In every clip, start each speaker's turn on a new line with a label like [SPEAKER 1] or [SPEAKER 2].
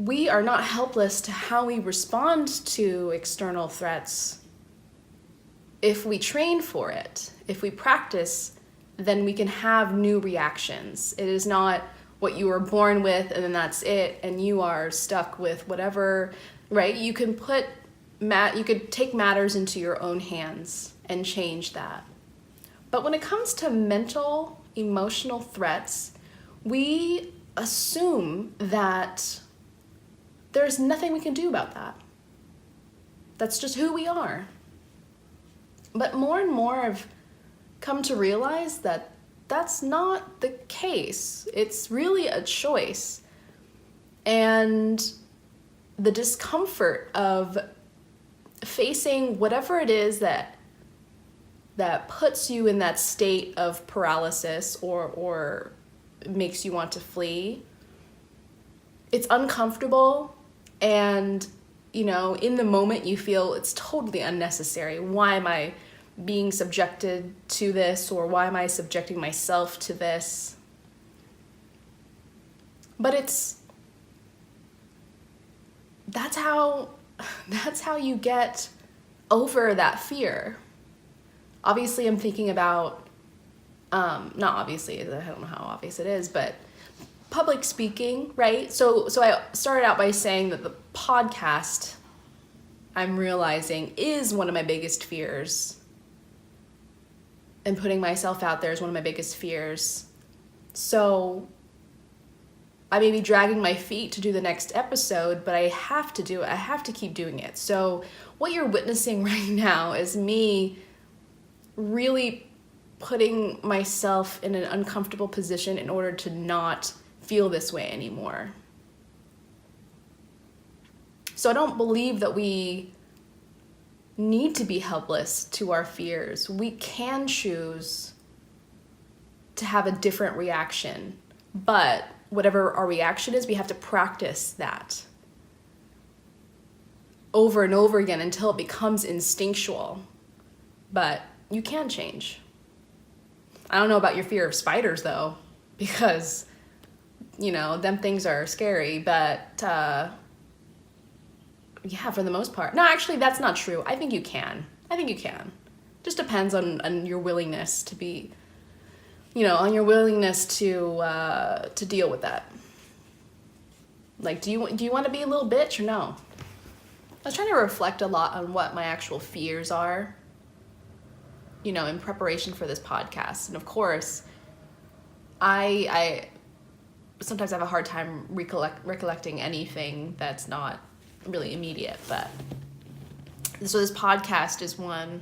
[SPEAKER 1] we are not helpless to how we respond to external threats. If we train for it, if we practice, then we can have new reactions. It is not what you were born with and then that's it, and you are stuck with whatever, right? You can you could take matters into your own hands and change that. But when it comes to mental, emotional threats, we assume that there's nothing we can do about that. That's just who we are. But more and more I've come to realize that that's not the case. It's really a choice. And the discomfort of facing whatever it is that puts you in that state of paralysis or makes you want to flee, it's uncomfortable, and in the moment you feel it's totally unnecessary. Why am I being subjected to this, or why am I subjecting myself to this? But that's how you get over that fear. Obviously, I'm thinking about, not obviously, I don't know how obvious it is, but public speaking, right? So I started out by saying that the podcast, I'm realizing, is one of my biggest fears. And putting myself out there is one of my biggest fears. So I may be dragging my feet to do the next episode, but I have to do it. I have to keep doing it. So what you're witnessing right now is me really putting myself in an uncomfortable position in order to not feel this way anymore. So I don't believe that we need to be helpless to our fears. We can choose to have a different reaction, but whatever our reaction is, we have to practice that over and over again until it becomes instinctual. But you can change. I don't know about your fear of spiders though, because them things are scary, but yeah, for the most part. No, actually, that's not true. I think you can. Just depends on your willingness to be, on your willingness to deal with that. Like, do you want to be a little bitch or no? I was trying to reflect a lot on what my actual fears are, in preparation for this podcast. And of course, I sometimes have a hard time recollecting anything that's not really immediate, but so this podcast is one.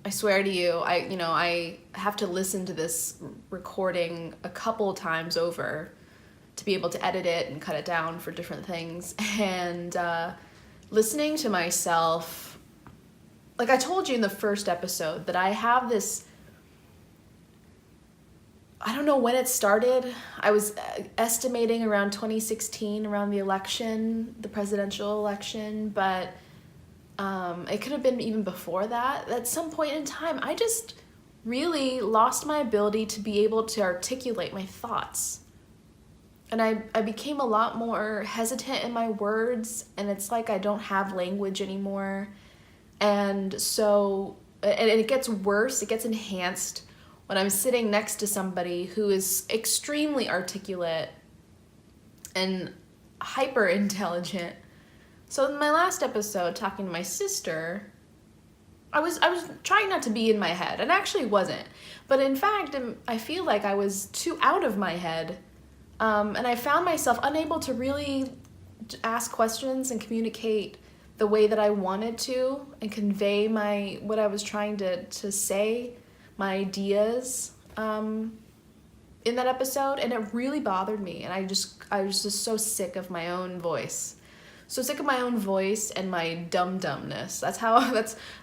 [SPEAKER 1] I swear to you, I have to listen to this recording a couple times over to be able to edit it and cut it down for different things. And listening to myself, like I told you in the first episode, that I have this, I don't know when it started. I was estimating around 2016, around the election, the presidential election, but it could have been even before that. At some point in time, I just really lost my ability to be able to articulate my thoughts. And I became a lot more hesitant in my words, and it's like I don't have language anymore. And so, and it gets worse, it gets enhanced when I'm sitting next to somebody who is extremely articulate and hyper intelligent. So in my last episode, talking to my sister, I was trying not to be in my head, and actually wasn't. But in fact, I feel like I was too out of my head, and I found myself unable to really ask questions and communicate the way that I wanted to and convey what I was trying to say, my ideas in that episode. And it really bothered me, and I was just so sick of my own voice. So sick of my own voice and my dumb-dumbness. That's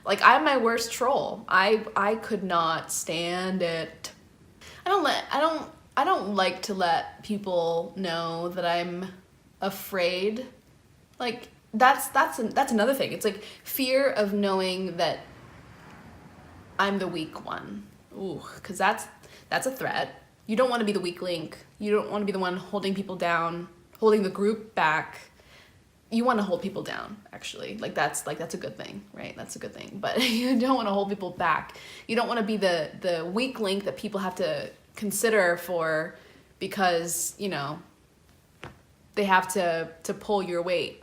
[SPEAKER 1] like, I'm my worst troll. I could not stand it. I don't like to let people know that I'm afraid. Like, that's another thing. It's like fear of knowing that I'm the weak one. Ooh, because that's a threat. You don't want to be the weak link. You don't want to be the one holding people down, holding the group back. You want to hold people down, actually. That's a good thing, right? That's a good thing. But you don't want to hold people back. You don't want to be the weak link that people have to consider for, because, you know, they have to pull your weight.